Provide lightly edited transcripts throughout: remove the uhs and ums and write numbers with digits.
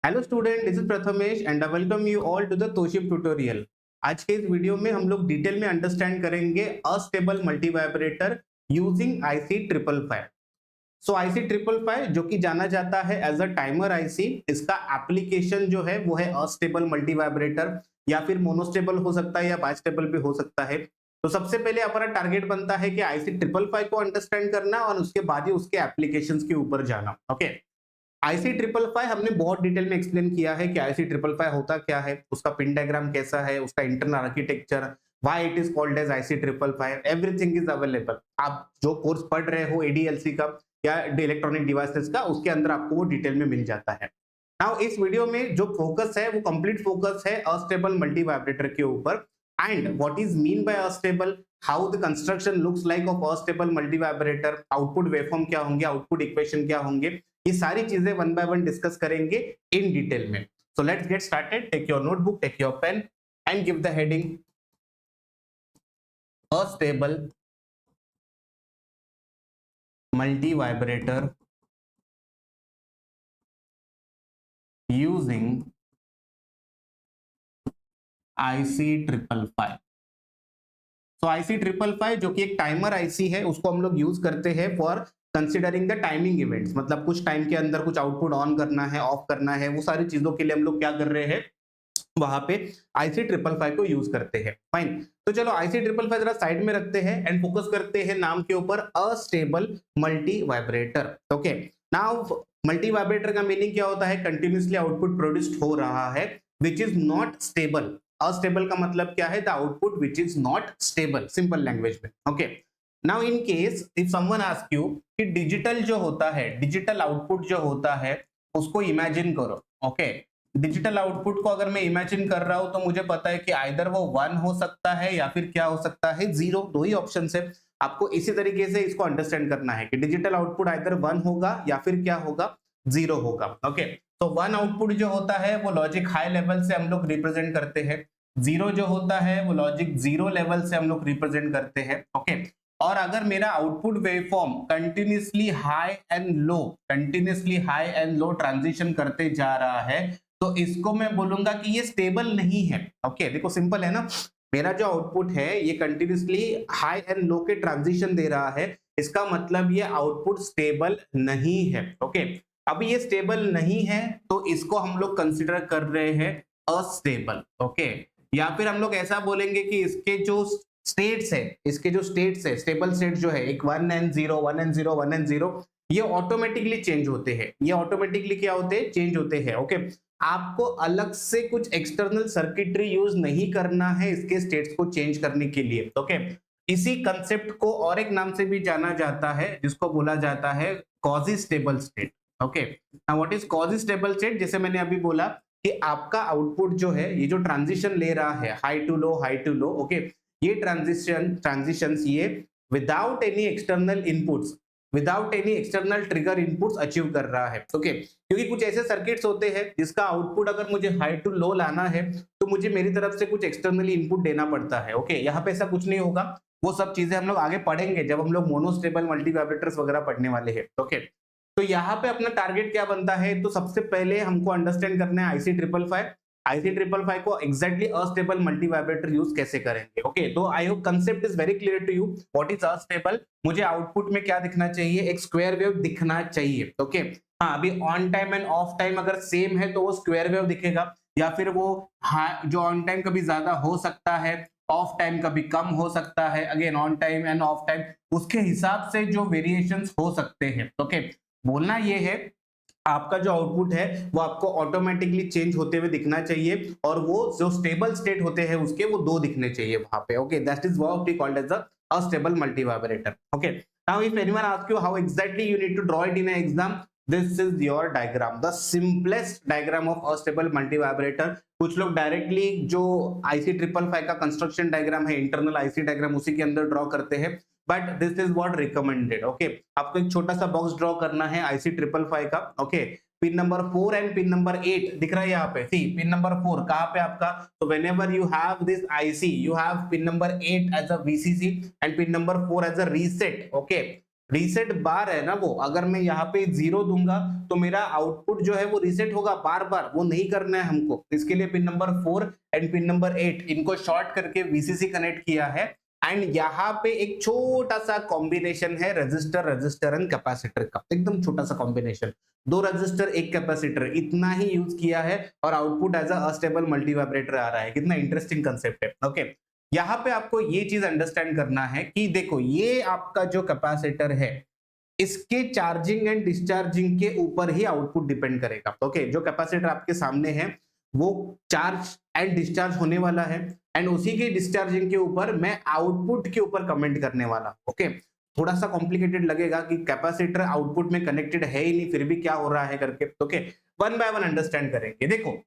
Hello student, this is Prathamesh and I welcome you all to the Toship tutorial. आज के इस video में हम लोग डिटेल में अंडरस्टैंड करेंगे astable multivibrator using IC 555। सो आईसी 555 जो कि जाना जाता है एज अ टाइमर आईसी, इसका एप्लीकेशन जो है वो है अस्टेबल मल्टी वाइब्रेटर या फिर मोनोस्टेबल हो सकता है या बाइस्टेबल भी हो सकता है। तो सबसे पहले हमारा टारगेट बनता है कि आईसी 555 को अंडरस्टैंड करना और उसके बाद ही उसके एप्लीकेशंस के ऊपर जाना। ओके, आईसी 555 हमने बहुत डिटेल में एक्सप्लेन किया है कि आईसी 555 होता क्या है, उसका पिन डायग्राम कैसा है, उसका internal architecture, why it is called as IC 555, everything is available. आप जो कोर्स पढ़ रहे हो एडीएलसी का या इलेक्ट्रॉनिक डिवाइसेस का, उसके अंदर आपको वो डिटेल में मिल जाता है। नाउ इस वीडियो में जो फोकस है वो कंप्लीट फोकस है अस्टेबल मल्टी वाइब्रेटर के ऊपर and what is mean by astable, how the construction looks like of astable multi vibrator, output waveform क्या होंगे, आउटपुट इक्वेशन क्या होंगे, ये सारी चीजें वन बाय वन डिस्कस करेंगे इन डिटेल में। So let's get started. Take your notebook, take your pen and give the heading astable multivibrator using IC 555। तो आईसी 555 जो कि एक टाइमर आईसी है, उसको हम लोग यूज करते हैं for considering the timing events. मतलब कुछ टाइम के अंदर कुछ आउटपुट ऑन करना है, ऑफ करना है, वो सारी चीजों के लिए हम लोग क्या कर रहे हैं, वहां पे आईसी 555 को यूज करते हैं। फाइन, तो चलो आईसी 555 जरा साइड में रखते हैं एंड फोकस करते हैं नाम के ऊपर, astable multivibrator. Okay, now multivibrator का मीनिंग क्या होता है? कंटिन्यूअसली आउटपुट प्रोड्यूस्ड हो रहा है which is not stable. Astable का मतलब क्या है? The output which is not stable, simple language में। Okay, now in case if someone ask you कि डिजिटल जो होता है, डिजिटल आउटपुट जो होता है, उसको इमेजिन करो। ओके, डिजिटल आउटपुट को अगर मैं इमेजिन कर रहा हूं तो मुझे पता है कि आइदर वो 1 हो सकता है या फिर क्या हो सकता है, 0। दो ही ऑप्शन है। आपको इसी तरीके से इसको अंडरस्टैंड करना है कि डिजिटल आउटपुट आइदर 1 होगा या फिर क्या होगा, 0 होगा। ओके, तो 1 आउटपुट जो होता है वो लॉजिक हाई लेवल से हम लोग रिप्रेजेंट करते हैं, 0 जो होता है वो लॉजिक 0 लेवल से हम लोग रिप्रेजेंट करते हैं। ओके, और अगर मेरा output waveform continuously high and low, continuously high and low transition करते जा रहा है, तो इसको मैं बोलूंगा कि ये स्टेबल नहीं है। ओके, देखो सिंपल है ना, मेरा जो आउटपुट है ये कंटिन्यूअसली हाई एंड लो के ट्रांजिशन दे रहा है, इसका मतलब ये आउटपुट स्टेबल नहीं है। ओके, अब ये स्टेबल नहीं है तो इसको हम लोग कंसिडर कर रहे हैं अस्टेबल। ओके, या फिर हम लोग ऐसा बोलेंगे कि इसके जो स्टेट्स है, इसके जो स्टेट्स है, स्टेबल स्टेट जो है, एक 1 एंड 0, 1 एंड 0, 1 एंड 0, ये ऑटोमेटिकली चेंज होते हैं। ये ऑटोमेटिकली क्या होते हैं? चेंज होते हैं। ओके, आपको अलग से कुछ एक्सटर्नल सर्किटरी यूज नहीं करना है इसके स्टेट्स को चेंज करने के लिए। ओके, इसी कंसेप्ट को और एक नाम से भी जाना जाता है जिसको बोला जाता है quasi stable state. Okay, now what is quasi stable state? जैसे मैंने अभी बोला कि आपका आउटपुट जो है, ये जो ट्रांजिशन ले रहा है high to low, high to low, okay, ये ट्रांजिशंस ये without any external inputs, without any external trigger inputs achieve कर रहा है। ओके, क्योंकि कुछ ऐसे सर्किट्स होते हैं जिसका आउटपुट अगर मुझे हाई टू लो लाना है तो मुझे मेरी तरफ से कुछ एक्सटर्नली इनपुट देना पड़ता है। ओके, यहाँ पे ऐसा कुछ नहीं होगा, वो सब चीजें हम लोग आगे पढ़ेंगे जब हम लोग मोनोस्टेबल मल्टी वाइब्रेटर्स वगैरह पढ़ने वाले हैं। ओके, तो यहाँ पे अपना टारगेट क्या बनता है? तो सबसे पहले हमको अंडरस्टैंड करना है आईसी 555, आईसी 555 को exactly astable multivibrator use कैसे करेंगे। ओके, तो I hope concept is very clear to you. What is astable? मुझे आउटपुट में क्या दिखना चाहिए? एक स्क्वायर वेव दिखना चाहिए। ओके, हाँ, अभी on time end of time अगर सेम है तो वो स्क्वायर वेव दिखेगा, या फिर वो जो ऑन टाइम कभी ज्यादा हो सकता है, ऑफ टाइम कभी कम हो सकता है, again on time end of time, उसके हिसाब से जो वेरिएशंस हो सकते हैं। ओके, बोलना ये है आपका जो आउटपुट है वो आपको ऑटोमेटिकली चेंज होते हुए दिखना चाहिए, और वो जो स्टेबल स्टेट होते हैं उसके वो 2 दिखने चाहिए वहां पे। Okay, that is what we called as astable multivibrator. Okay, now if anyone ask you how exactly you need to draw it in an exam, this is your diagram, the simplest diagram of astable multivibrator. कुछ लोग directly जो IC 555 का construction diagram है, internal IC diagram, उसी के अंदर draw करते हैं, but this is what recommended. Okay, आपको एक छोटा सा बॉक्स ड्रॉ करना है आईसी 555 का। Okay, pin number 4 and pin number 8 दिख रहा है यहाँ पे। सी, पिन नंबर 4 कहाँ पे आपका? तो whenever you have this IC, you have pin number 8 as a VCC and pin number 4 as a reset. Okay, reset bar है ना, वो अगर मैं यहाँ पे 0 दूंगा तो मेरा आउटपुट जो है वो रीसेट होगा बार बार, वो नहीं करना है हमको। इसके लिए pin number 4 and pin number 8 इनको शॉर्ट करके वीसीसी कनेक्ट किया है। एंड यहाँ पे एक छोटा सा कॉम्बिनेशन है रजिस्टर एंड कैपेसिटर का, एकदम छोटा सा कॉम्बिनेशन, 2 रजिस्टर 1 कैपेसिटर, इतना ही यूज किया है और output as astable multivibrator आ रहा है। कितना इंटरेस्टिंग कंसेप्ट है। ओके, यहाँ पे आपको ये चीज अंडरस्टैंड करना है कि देखो ये आपका जो कैपेसिटर है इसके चार्जिंग एंड डिस्चार्जिंग के ऊपर ही आउटपुट डिपेंड करेगा। ओके, जो कैपेसिटर आपके सामने है वो चार्ज एंड डिस्चार्ज होने वाला है एंड उसी के डिस्चार्जिंग के ऊपर मैं आउटपुट के ऊपर कमेंट करने वाला। ओके, थोड़ा सा कॉम्प्लिकेटेड लगेगा कि कैपेसिटर आउटपुट में कनेक्टेड है ही नहीं फिर भी क्या हो रहा है करके। Okay, one by one understand करेंगे। देखो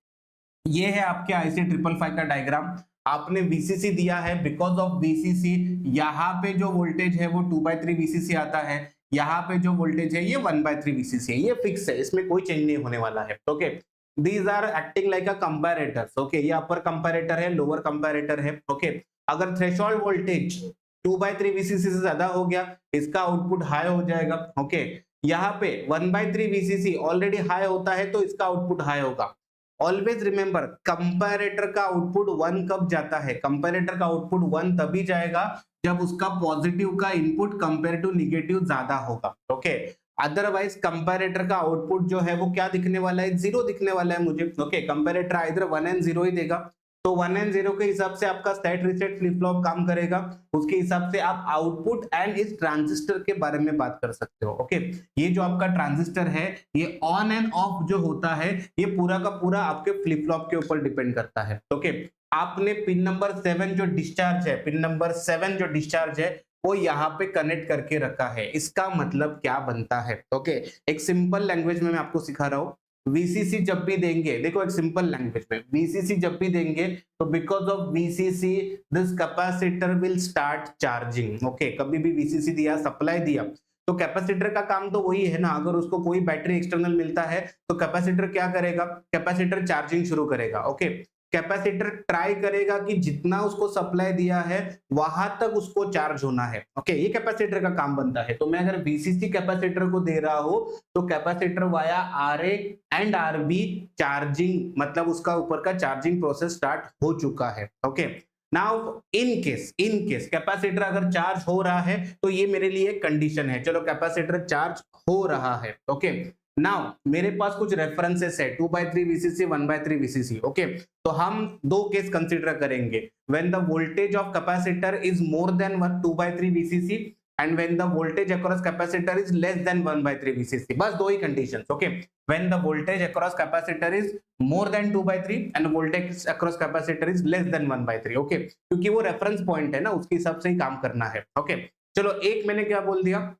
ये है आपके आईसी 555 का डायग्राम, आपने वीसीसी दिया है, बिकॉज ऑफ वीसीसी यहाँ पे जो वोल्टेज है वो 2/3 वीसीसी आता है, यहाँ पे जो वोल्टेज है ये 1/3 वीसीसी है, ये फिक्स है, इसमें कोई चेंज नहीं होने वाला है। Okay, these are acting like a comparators. Okay, ये अपर कंपैरेटर है, लोअर कंपैरेटर है। ओके, अगर थ्रेशोल्ड वोल्टेज 2/3 वीसीसी से ज्यादा हो गया इसका आउटपुट हाई हो जाएगा। ओके, यहाँ पे 1/3 वीसीसी ऑलरेडी हाई होता है तो इसका आउटपुट हाई होगा। ऑलवेज रिमेंबर कंपैरेटर का आउटपुट 1 कब जाता है, कंपैरेटर का आउटपुट 1 तभी जाएगा जब उसका पॉजिटिव का इनपुट कंपेयर टू निगेटिव ज्यादा होगा। ओके, अदरवाइज कंपैरेटर का आउटपुट जो है वो क्या दिखने वाला है, 0 दिखने वाला है मुझे। ओके, कंपैरेटर आइदर 1 एंड 0 ही देगा, तो 1 एंड 0 के हिसाब से आपका सेट रीसेट फ्लिप फ्लॉप काम करेगा, उसके हिसाब से आप आउटपुट एंड इस ट्रांजिस्टर के बारे में बात कर सकते हो। ओके, ये जो आपका ट्रांजिस्टर है ये ऑन एंड ऑफ जो होता है ये पूरा का पूरा आपके फ्लिप फ्लॉप के ऊपर डिपेंड करता है। ओके, आपने पिन नंबर 7 जो डिस्चार्ज है, पिन नंबर 7 जो डिस्चार्ज है वो यहाँ पे कनेक्ट करके रखा है। इसका मतलब क्या बनता है? ओके, एक सिंपल लैंग्वेज में मैं आपको सिखा रहा हूँ। वीसीसी जब भी देंगे, देखो एक सिंपल लैंग्वेज में, वीसीसी जब भी देंगे तो because of VCC this capacitor will start charging. Okay, कभी भी वीसीसी दिया, सप्लाई दिया, तो कैपेसिटर का काम तो वही है ना, अगर उसको कोई बैटरी एक्सटर्नल मिलता है तो कैपेसिटर क्या करेगा, कैपेसिटर चार्जिंग शुरू करेगा। ओके, कैपेसिटर ट्राई करेगा कि जितना उसको सप्लाई दिया है वहां तक उसको चार्ज होना है। ओके, ये कैपेसिटर का काम बनता है। तो मैं अगर वीसीसी कैपेसिटर को दे रहा हूं तो capacitor via R A and R B charging, मतलब उसका ऊपर का चार्जिंग प्रोसेस स्टार्ट हो चुका है। Okay, now in case capacitor अगर चार्ज हो रहा है तो ये मेरे लिए कंडीशन है, चलो कैपेसिटर चार्ज हो रहा है। ओके, नाउ मेरे पास कुछ रेफरेंसेस है, 2/3 वीसीसी, 1/3 वीसीसी। ओके, तो हम 2 केस कंसीडर करेंगे, when the voltage of capacitor is more than 2/3 VCC and when the voltage across capacitor is less than 1/3 VCC. बस 2 ही conditions. Okay, when the voltage across capacitor is more than 2/3 and voltage across capacitor is less than 1/3। Okay, क्योंकि वो reference point है ना, उसके हिसाब से ही काम करना है। ओके, चलो एक मैंने क्या बोल दिया,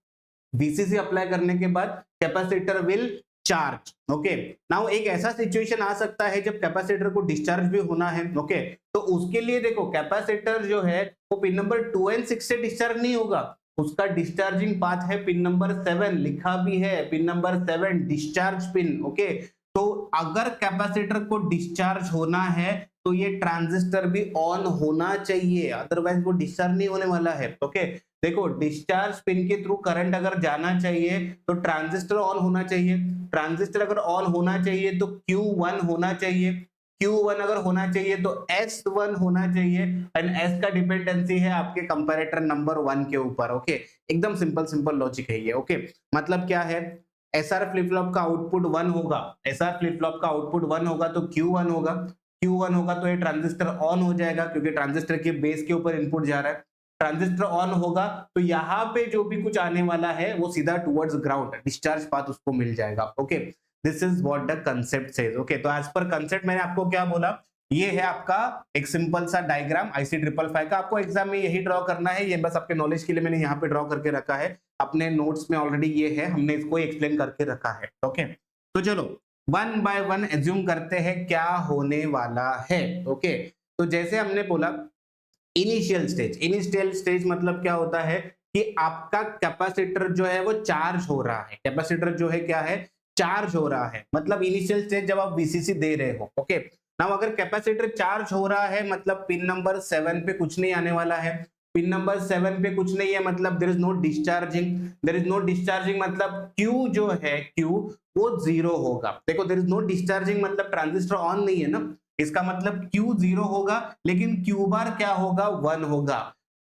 वीसीसी अप्लाई करने के बाद capacitor will charge. Okay, now एक ऐसा सिचुएशन आ सकता है जब कैपेसिटर को डिस्चार्ज भी होना है। ओके, तो उसके लिए देखो कैपेसिटर जो है वो पिन नंबर 2 एंड 6 से डिस्चार्ज नहीं होगा, उसका डिस्चार्जिंग पाथ है पिन नंबर 7, लिखा भी है pin number 7 discharge pin. Okay, तो अगर कैपेसिटर को डिस्चार्ज होना है तो ये ट्रांजिस्टर भी ऑन होना चाहिए, अदरवाइज वो डिस्चार्ज नहीं होने वाला है। ओके, देखो डिस्चार्ज पिन के थ्रू करंट अगर जाना चाहिए तो ट्रांजिस्टर ऑन होना चाहिए, ट्रांजिस्टर अगर ऑन होना चाहिए तो Q1 होना चाहिए, Q1 अगर होना चाहिए तो S1 होना चाहिए एंड S का डिपेंडेंसी है आपके कंपैरेटर नंबर 1 के ऊपर। ओके, एकदम सिंपल लॉजिक है ये। ओके, मतलब क्या है, एसआर फ्लिप फ्लॉप का आउटपुट 1 होगा, एसआर फ्लिप फ्लॉप का आउटपुट 1 होगा तो Q1 होगा, Q1 होगा तो ये ट्रांजिस्टर ऑन हो जाएगा क्योंकि ट्रांजिस्टर के बेस के ऊपर इनपुट जा रहा है। ट्रांजिस्टर ऑन होगा तो यहाँ पे जो भी कुछ आने वाला है वो सीधा टुवर्ड्स ग्राउंड, डिस्चार्ज पाथ उसको मिल जाएगा। Okay, this is what the concept says. Okay, तो एज पर कंसेप्ट मैंने आपको क्या बोला, ये है आपका एक सिंपल सा डायग्राम आईसी 555 का, आपको एग्जाम में यही ड्रॉ करना है, ये बस आपके नॉलेज के लिए मैंने यहाँ पे ड्रॉ करके रखा है, अपने नोट्स में ऑलरेडी ये है, हमने इसको एक्सप्लेन करके रखा है। ओके, तो चलो वन बाय वन एज्यूम करते हैं क्या होने वाला है। ओके, तो जैसे हमने बोला इनिशियल स्टेज मतलब क्या होता है कि आपका कैपेसिटर जो है वो चार्ज हो रहा है, कैपेसिटर जो है क्या है, चार्ज हो रहा है, मतलब इनिशियल स्टेज जब आप वीसीसी दे रहे हो। ओके, नाउ अगर कैपेसिटर चार्ज हो रहा है मतलब पिन नंबर 7 पे कुछ नहीं आने वाला है, पिन नंबर 7 पे कुछ नहीं है, मतलब there is no discharging. There is no discharging मतलब Q जो है, Q वो 0 होगा। देखो देयर इज नो डिस्चार्जिंग मतलब ट्रांजिस्टर ऑन नहीं है ना, इसका मतलब Q 0 होगा, लेकिन Q बार क्या होगा, 1 होगा।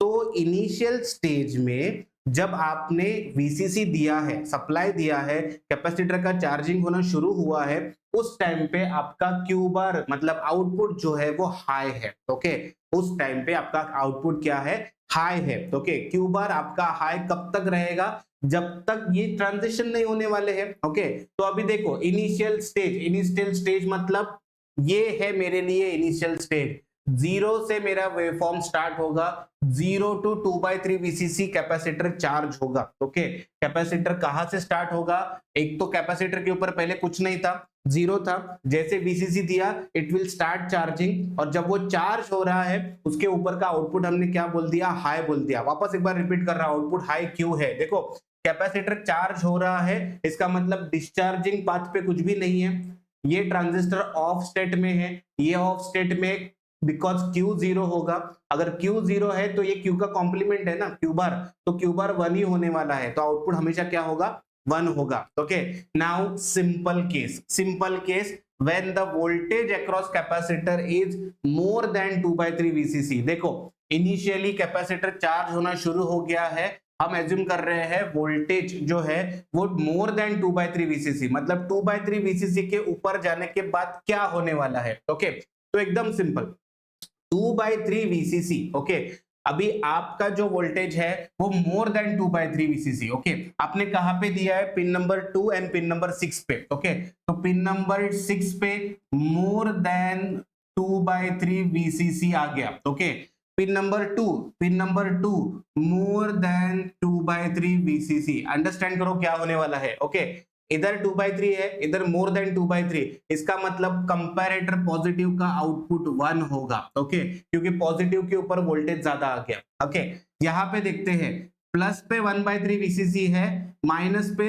तो इनिशियल स्टेज में जब आपने VCC दिया है, सप्लाई दिया है, कैपेसिटर का चार्जिंग होना शुरू हुआ है, उस टाइम पे आपका Q बार मतलब आउटपुट जो है वो हाई है। ओके, उस टाइम पे आपका आउटपुट क्या है, हाई है। ओके, Q बार आपका हाई कब तक रहेगा, जब तक ये ट्रांजिशन नहीं होने वाले हैं। ओके, तो अभी देखो इनिशियल स्टेज मतलब ये है मेरे लिए इनिशियल स्टेज। 0 से मेरा वेवफॉर्म स्टार्ट होगा, 0 टू 2/3 VCC कैपेसिटर चार्ज होगा। ओके, कैपेसिटर कहां से स्टार्ट होगा, एक तो कैपेसिटर के ऊपर पहले कुछ नहीं था, 0 था, जैसे VCC दिया इट विल स्टार्ट चार्जिंग, और जब वो चार्ज हो रहा है उसके ऊपर का आउटपुट हमने क्या बोल दिया, हाई बोल दिया। वापस एक बार रिपीट कर रहा हूं, आउटपुट हाई क्यों है, देखो कैपेसिटर चार्ज हो रहा है, इसका मतलब डिस्चार्जिंग पाथ पे कुछ भी नहीं है, ये ट्रांजिस्टर ऑफ स्टेट में है, ये ऑफ स्टेट में बिकॉज Q 0 होगा। अगर Q 0 है तो ये Q का कॉम्प्लीमेंट है ना, Q बार, तो Q बार 1 ही होने वाला है, तो आउटपुट हमेशा क्या होगा, 1 होगा। Okay, now simple case when the voltage across capacitor is more than 2/3 VCC। देखो इनिशियली कैपेसिटर चार्ज होना शुरू हो गया है, हम एज्यूम कर रहे हैं वोल्टेज जो है वो मोर देन 2/3 VCC, मतलब 2/3 VCC के ऊपर जाने के बाद क्या होने वाला है। ओके, तो एकदम सिंपल 2/3 VCC। ओके, अभी आपका जो वोल्टेज है वो मोर देन 2/3 VCC। ओके, आपने कहां पे दिया है, pin number 2 and pin number 6 पे। ओके, तो पिन नंबर 6 पे मोर देन 2/3 VCC आ गया। ओके, पिन नंबर 2 मोर देन 2/3 VCC। अंडरस्टैंड करो क्या होने वाला है। ओके, इधर 2/3 है, इधर मोर देन 2/3, इसका मतलब कंपैरेटर पॉजिटिव का आउटपुट 1 होगा। ओके, क्योंकि पॉजिटिव के ऊपर वोल्टेज ज्यादा आ गया। ओके, यहां पे देखते हैं प्लस पे 1/3 VCC है, माइनस पे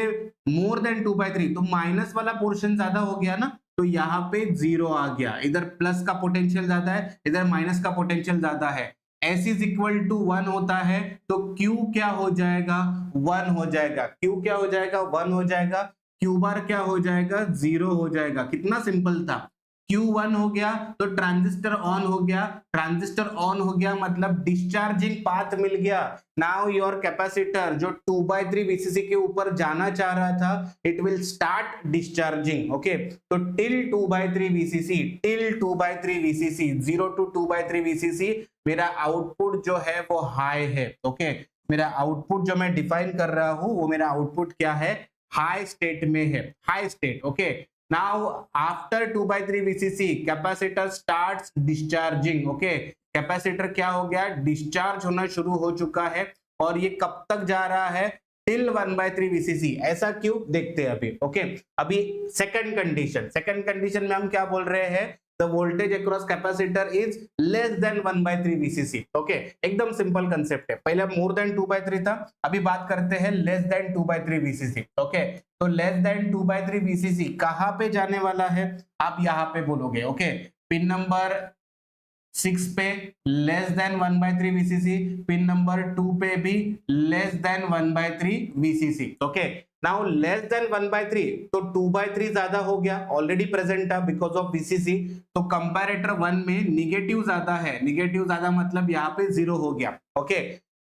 मोर देन 2/3, तो माइनस वाला पोर्शन ज्यादा हो गया ना, तो यहाँ पे 0 आ गया, इधर प्लस का पोटेंशियल ज्यादा है, इधर माइनस का पोटेंशियल ज्यादा है। S इज इक्वल टू 1 होता है तो Q क्या हो जाएगा, 1 हो जाएगा। Q क्या हो जाएगा, 1 हो जाएगा। Q बार क्या हो जाएगा, 0 हो जाएगा। कितना सिंपल था, Q1 हो गया तो ट्रांजिस्टर ऑन हो गया, ट्रांजिस्टर ऑन हो गया मतलब डिस्चार्जिंग पाथ मिल गया। नाउ योर कैपेसिटर जो 2/3 VCC के ऊपर जाना चाह रहा था, it will start discharging. Okay, तो till 2/3 VCC, till 2/3 VCC, 0 to 2/3 VCC मेरा आउटपुट जो है वो हाई है। ओके, मेरा आउटपुट जो मैं डिफाइन कर रहा हूं वो मेरा आउटपुट क्या है, हाई स्टेट में है, high state. Okay, now after 2/3 VCC capacitor starts discharging. Okay, capacitor क्या हो गया, डिस्चार्ज होना शुरू हो चुका है, और ये कब तक जा रहा है, टिल 1/3 VCC। ऐसा क्यों, देखते हैं अभी। ओके, अभी सेकंड कंडीशन में हम क्या बोल रहे हैं, the voltage across capacitor is less than 1/3 VCC। Okay, एकदम सिंपल कंसेप्ट है, पहले मोर देन 2/3 था, अभी बात करते हैं लेस देन 2/3 VCC। ओके, तो लेस देन 2/3 VCC कहां पे जाने वाला है, आप यहां पे बोलोगे। ओके, पिन नंबर 6 पे less than 1/3 VCC, pin number 2 पे भी less than 1/3 VCC। Okay, now less than 1/3 तो 2/3 ज्यादा हो गया, ऑलरेडी प्रेजेंट था बिकॉज ऑफ VCC, तो कंपैरेटर 1 में निगेटिव ज्यादा है, निगेटिव ज्यादा मतलब यहाँ पे 0 हो गया। Okay,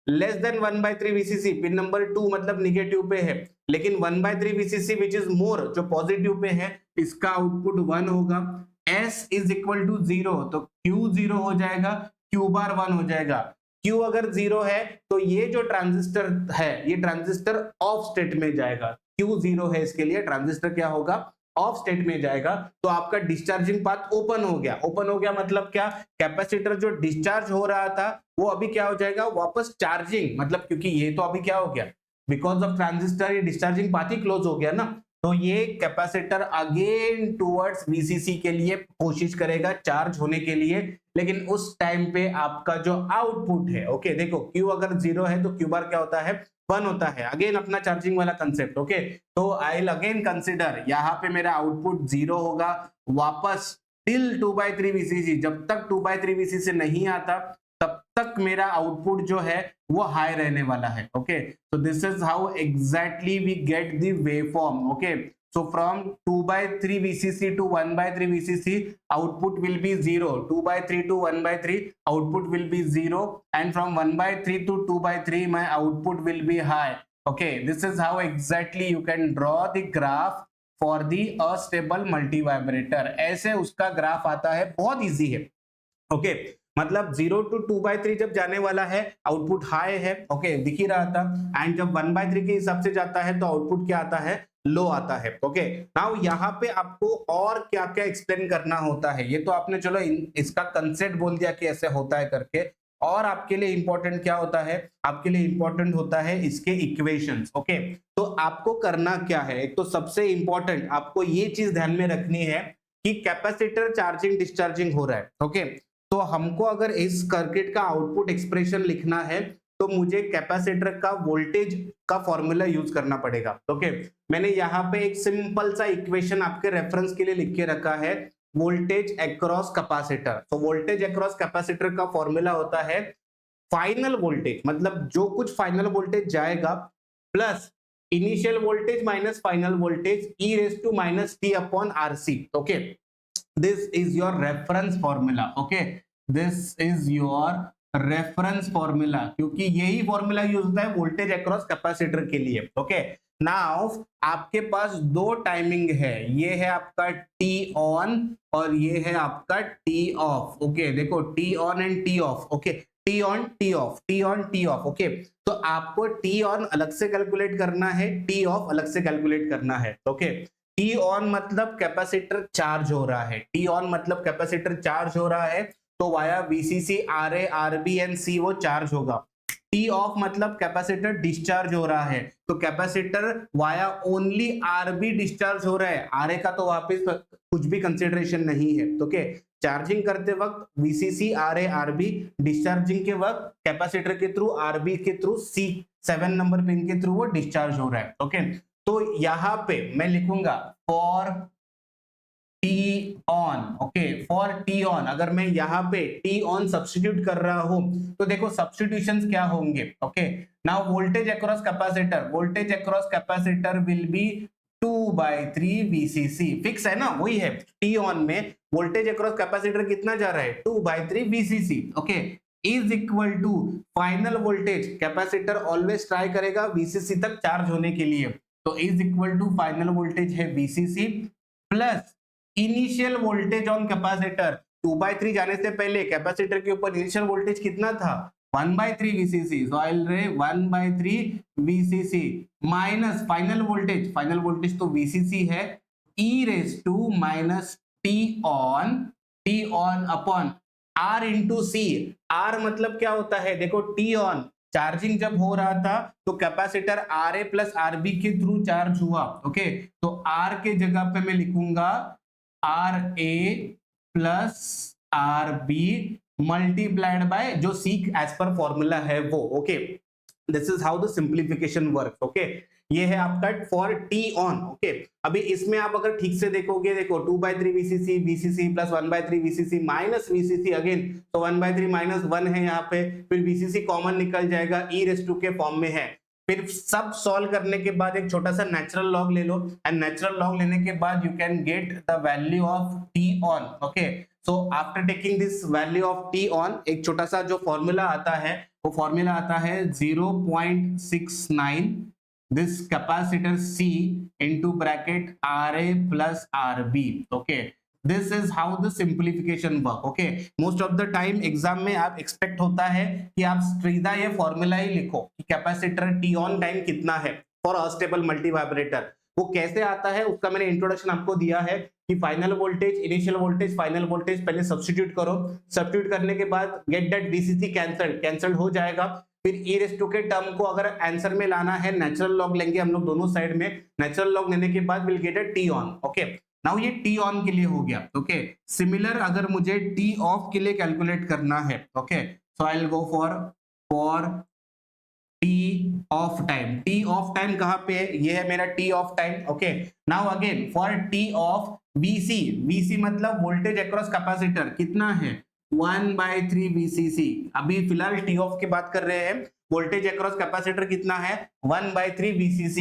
less than 1/3 VCC, pin number 2 मतलब निगेटिव पे है, लेकिन 1/3 VCC विच इज मोर जो पॉजिटिव पे है, इसका आउटपुट 1 होगा। S इज इक्वल टू 0, तो Q 0 हो जाएगा, Q बार 1 हो जाएगा। Q अगर 0 है तो ये जो ट्रांजिस्टर है ये ट्रांजिस्टर ऑफ स्टेट में जाएगा। Q 0 है, इसके लिए ट्रांजिस्टर क्या होगा, ऑफ स्टेट में जाएगा, तो आपका डिस्चार्जिंग पाथ ओपन हो गया। ओपन हो गया मतलब क्या, कैपेसिटर जो डिस्चार्ज हो रहा था वो अभी क्या हो जाएगा, वापस चार्जिंग, मतलब क्योंकि ये तो अभी क्या हो गया, बिकॉज ऑफ ट्रांजिस्टर ये डिस्चार्जिंग पाथ ही क्लोज हो गया ना, तो ये कैपेसिटर अगेन टुवर्ड्स VCC के लिए कोशिश करेगा चार्ज होने के लिए, लेकिन उस टाइम पे आपका जो आउटपुट है, ओके देखो Q अगर 0 है तो Q बार क्या होता है, 1 होता है। अगेन अपना चार्जिंग वाला कंसेप्ट। ओके, तो आई विल अगेन कंसिडर यहाँ पे मेरा आउटपुट 0 होगा, वापस टिल 2/3 VCC, जब तक 2/3 VCC नहीं आता तब तक मेरा आउटपुट जो है वो हाई रहने वाला है। Okay, so this is how exactly we get the waveform. Okay, so from 2/3 VCC to 1/3 VCC, output will be 0. 2/3 to 1/3, output will be 0, and from 1/3 to 2/3, my output will be high. Okay, this is how exactly you can draw the graph for the astable multivibrator. ऐसे उसका graph आता है, बहुत easy है। Okay, मतलब 0 to 2/3 जब जाने वाला है आउटपुट हाई है, ओके दिख ही रहा था, एंड जब 1/3 के हिसाब से जाता है तो आउटपुट क्या आता है, लो आता है। ओके, नाउ यहाँ पे आपको और क्या क्या एक्सप्लेन करना होता है, ये तो आपने चलो इसका कंसेप्ट बोल दिया कि ऐसे होता है करके, और आपके लिए इंपॉर्टेंट क्या होता है, आपके लिए इंपॉर्टेंट होता है इसके इक्वेशंस। ओके, तो आपको करना क्या है, एक तो सबसे इंपॉर्टेंट आपको ये चीज ध्यान में रखनी है कि कैपेसिटर चार्जिंग डिस्चार्जिंग हो रहा है। ओके, तो हमको अगर इस सर्किट का आउटपुट एक्सप्रेशन लिखना है तो मुझे कैपेसिटर का वोल्टेज का फॉर्मूला यूज करना पड़ेगा। ओके, मैंने यहाँ पे एक सिंपल सा इक्वेशन आपके रेफरेंस के लिए लिख के रखा है, वोल्टेज अक्रॉस कैपेसिटर। तो वोल्टेज अक्रॉस कैपेसिटर का फॉर्मूला होता है फाइनल वोल्टेज, मतलब जो कुछ फाइनल वोल्टेज जाएगा, plus initial voltage minus final voltage e raise to minus T upon RC. Okay, this is your reference formula. Okay, this is your reference formula, क्योंकि यही formula use होता है voltage across capacitor के लिए। Okay, now आपके पास दो timing है, ये है आपका टी ऑन और ये है आपका टी ऑफ। ओके, देखो T on and T of. Okay, T on T of, T on T of. Okay, तो आपको टी ऑन अलग से कैलकुलेट करना है, टी ऑफ अलग से कैलकुलेट करना है। ओके, टी ऑन मतलब कैपेसिटर चार्ज हो रहा है, टी ऑन मतलब कैपेसिटर चार्ज हो रहा है, तो via VCC R A R B and C वो चार्ज होगा। टी ऑफ मतलब कैपेसिटर डिस्चार्ज हो रहा है, तो capacitor via only RB discharge हो रहा है, आर ए का तो वापस कुछ भी कंसिडरेशन नहीं है। ओके, चार्जिंग करते वक्त VCC R A R B, discharging के वक्त कैपेसिटर के थ्रू आरबी के थ्रू सी 7 नंबर पिन के थ्रू वो डिस्चार्ज हो रहा है। ओके, तो यहां पे मैं लिखूंगा for T on. Okay, for T on अगर मैं यहाँ पे टी ऑन सब्स्टिट्यूट कर रहा हूं तो देखो सब्स्टिट्यूशंस क्या होंगे। Okay, now voltage across capacitor, voltage across capacitor will be 2/3 VCC। Fix है ना, वही है टी ऑन में वोल्टेज अक्रॉस कैपेसिटर कितना जा रहा है 2/3 VCC। Okay, is equal to final voltage, capacitor always try करेगा VCC तक चार्ज होने के लिए, तो is equal to final voltage है VCC plus initial voltage on capacitor. 2/3 जाने से पहले कैपेसिटर के ऊपर इनिशियल वोल्टेज कितना था 1/3 VCC, सो आई विल रे 1/3 VCC minus final voltage, final voltage तो VCC है, e raise to minus T on upon R into C. R मतलब क्या होता है, देखो टी ऑन चार्जिंग जब हो रहा था तो capacitor R A plus R B के थ्रू चार्ज हुआ। ओके, तो आर के जगह पे मैं लिखूंगा R A plus R B multiplied by जो सी एज पर फॉर्मूला है वो। Okay, this is how the simplification work. Okay, ये है आपका फॉर टी ऑन। ओके, अभी इसमें आप अगर ठीक से देखोगे, देखो 2/3 VCC, VCC plus 1/3 VCC minus VCC again, तो 1/3 माइनस 1 है यहाँ पे, फिर VCC कॉमन निकल जाएगा, e रेज़ टू के फॉर्म में है। फिर सब सॉल्व करने के बाद एक छोटा सा नेचुरल लॉग ले लो, एंड नेचुरल लॉग लेने के बाद you can get the value of T on. Okay, so after taking this value of T on, एक छोटा सा जो फॉर्मूला आता है वो फॉर्मूला आता है 0.69 this capacitor C into bracket RA plus RB. Okay, this is how the simplification work. Okay, most of the time exam में आप एक्सपेक्ट होता है कि आप सीधा ये फॉर्मूला ही लिखो कि कैपेसिटर टी ऑन टाइम कितना है फॉर अस्टेबल मल्टी वाइब्रेटर। वो कैसे आता है उसका मैंने इंट्रोडक्शन आपको दिया है कि final voltage, initial voltage, final voltage पहले सब्स्टिट्यूट करो, सब्स्टिट्यूट करने के बाद गेट दैट VCC कैंसल्ड हो जाएगा, फिर ई रेज़ टू के टर्म को अगर आंसर में लाना है नेचुरल लॉग लेंगे हम लोग दोनों साइड में, नेचुरल लॉग लेने के बाद will get a T on. Okay, now ये टी ऑन के लिए हो गया। ओके, सिमिलर अगर मुझे टी ऑफ के लिए कैलकुलेट करना है, okay, so I will go for T of time. T of time कहां पे है, ये है मेरा T of time. Okay, now again for T of VC, VC मतलब वोल्टेज अक्रॉस कैपेसिटर कितना है 1/3 VCC। अभी फिलहाल टी ऑफ की बात कर रहे हैं, वोल्टेज अक्रॉस कैपेसिटर कितना है 1/3 VCC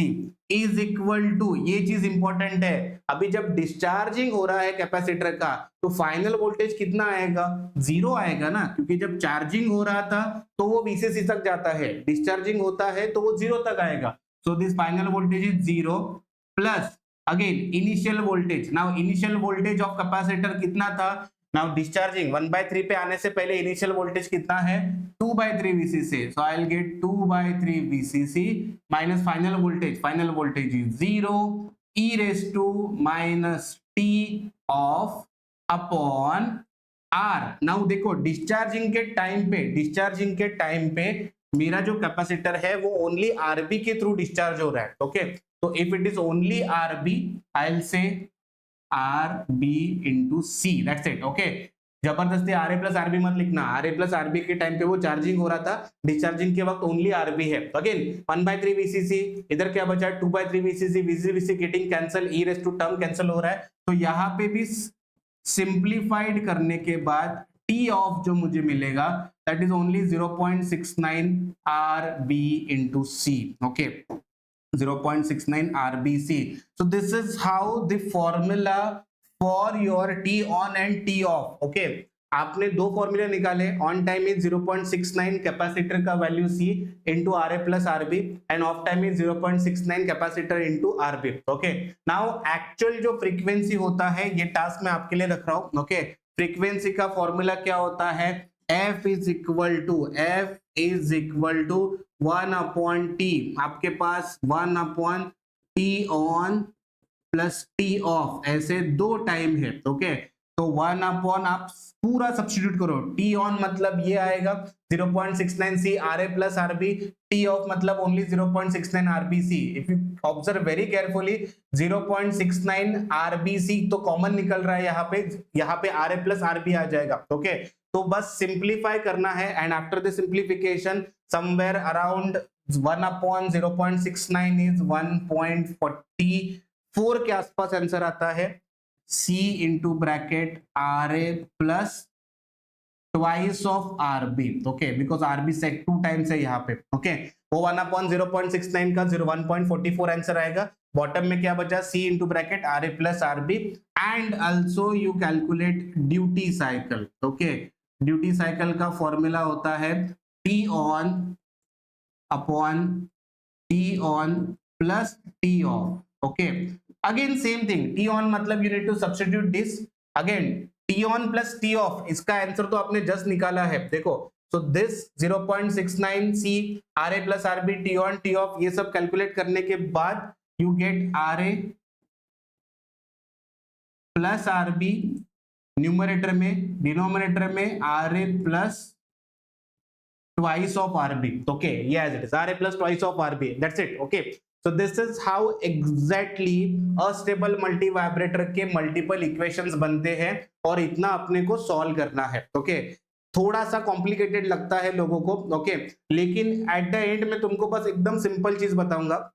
इज इक्वल टू, ये चीज इंपॉर्टेंट है, अभी जब डिस्चार्जिंग हो रहा है कैपेसिटर का तो फाइनल वोल्टेज कितना आएगा, 0 आएगा ना, क्योंकि जब चार्जिंग हो रहा था तो वो VCC तक जाता है, डिस्चार्जिंग होता है तो वो 0 तक आएगा। So this final voltage is 0 plus again initial voltage. Now initial voltage of capacitor कितना था, नाउ डिस्चार्जिंग 1/3 पे आने से पहले इनिशियल वोल्टेज कितना है 2/3 VCC, so I will get 2/3 VCC minus final voltage is 0 e raised to minus t of upon r। Now देखो discharging के टाइम पे मेरा जो कैपेसिटर है वो ओनली RB के थ्रू डिस्चार्ज हो रहा है, ओके। तो if it is only RB I will say RB into C, that's it, okay। जबरदस्ती RA प्लस RB मत लिखना, RA प्लस RB के टाइम पे वो चार्जिंग हो रहा था, डिस्चार्जिंग के वक्त ओनली RB है। तो अगेन 1/3 VCC, इधर क्या बचा 2/3 VCC, VCC getting cancel, e raise to term cancel हो रहा है, तो यहाँ पे भी सिंप्लीफाइड करने के बाद T ऑफ जो मुझे मिलेगा that is only 0.69 RB into C, okay। 0.69 RBC। So this is how the formula for your T on and T off, okay। आपने दो फॉर्मूले निकाले, ऑन टाइम इज 0.69 कैपेसिटर का value C into RA plus RB end of time is 0.69 capacitor into RB, okay. Now actual जो frequency होता है, ये task मैं आपके लिए रख रहा हूं, ओके। फ्रीक्वेंसी का फॉर्मूला क्या होता है, F is equal to 1/T, आपके पास 1/T on plus T of, ऐसे दो टाइम है, ओके। तो 1/ आप पूरा सब्स्टिट्यूट करो, T ऑन मतलब ये आएगा 0.69 C RA plus RB, T off मतलब only 0.69 RBC। If you observe very carefully 0.69 RBC तो कॉमन निकल रहा है, यहाँ पे RA प्लस RB आ जाएगा, ओके। तो बस सिंप्लीफाई करना है and after the simplification somewhere around 1/0.69 is 1.44 के आसपास आंसर आता है। C into bracket RA plus twice of RB, okay, because RB set 2 times है यहाँ पे, ओके। वो 1/0.69 का 1.44 आंसर आएगा। बॉटम में क्या बचा, C into bracket RA plus RB and also you calculate duty cycle, okay. Duty cycle का फॉर्मूला होता है T on upon T on plus T off, okay. Again same thing, T on मतलब you need to substitute this, again T on plus T off, इसका answer तो आपने just निकाला है, देखो। So this 0.69 C RA plus RB T on T off, ये सब calculate करने के बाद you get RA plus RB numerator में, डिनोमिनेटर में RA plus twice of RB, okay, yeah, as it is RA plus twice of RB, that's it, okay। So this is how exactly astable multivibrator के multiple equations बनते हैं और इतना अपने को solve करना है, okay। थोड़ा सा कॉम्प्लिकेटेड लगता है लोगों को, ओके, लेकिन एट द एंड में तुमको बस एकदम सिंपल चीज बताऊंगा।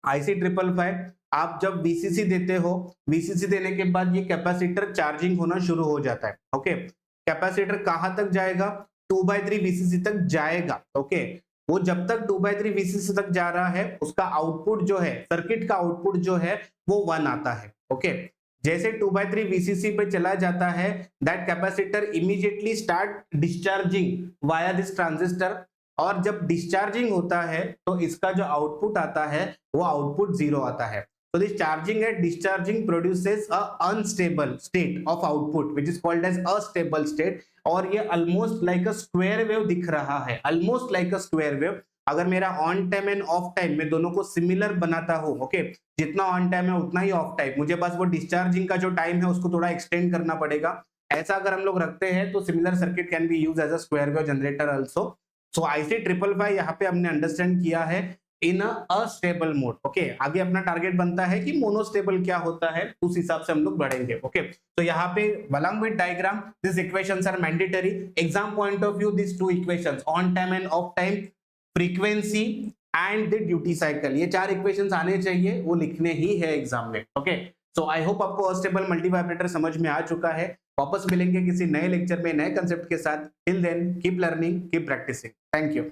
IC 555 आप जब VCC देते हो, VCC देने के बाद ये कैपेसिटर चार्जिंग होना शुरू हो जाता है, ओके। कैपेसिटर कहां तक जाएगा, 2/3 VCC तक जाएगा, ओके। वो जब तक 2/3 VCC तक जा रहा है उसका आउटपुट जो है, सर्किट का आउटपुट जो है वो 1 आता है, ओके। जैसे 2/3 VCC पे चला जाता है that capacitor immediately start discharging via this transistor, और जब डिस्चार्जिंग होता है तो इसका जो आउटपुट आता है वो आउटपुट 0 आता है। So this charging and discharging produces a unstable state of output which is called as a stable state, और ये almost like a square wave दिख रहा है, almost like a square wave। अगर मेरा on time end of time में दोनों को सिमिलर बनाता हो, ओके, जितना ऑन टाइम है उतना ही ऑफ टाइम, मुझे बस वो डिस्चार्जिंग का जो टाइम है उसको थोड़ा एक्सटेंड करना पड़ेगा। ऐसा अगर हम लोग रखते हैं तो similar circuit can be use as a square wave generator also. So IC 555 यहाँ पे हमने अंडरस्टैंड किया है इन अस्टेबल मोड, ओके। आगे अपना टारगेट बनता है कि मोनोस्टेबल क्या होता है, उस हिसाब से हम लोग बढ़ेंगे, ओके। तो यहाँ पे along with diagram these equations are mandatory, exam point of view these two equations on time and off time, frequency and the duty cycle, ये 4 equations आने चाहिए, वो लिखने ही है एग्जाम में, ओके। सो आई होप आपको अस्टेबल मल्टीवाइब्रेटर समझ में आ चुका है। वापस मिलेंगे किसी नए लेक्चर में नए कंसेप्ट के साथ। Till then keep learning, keep practising. Thank you.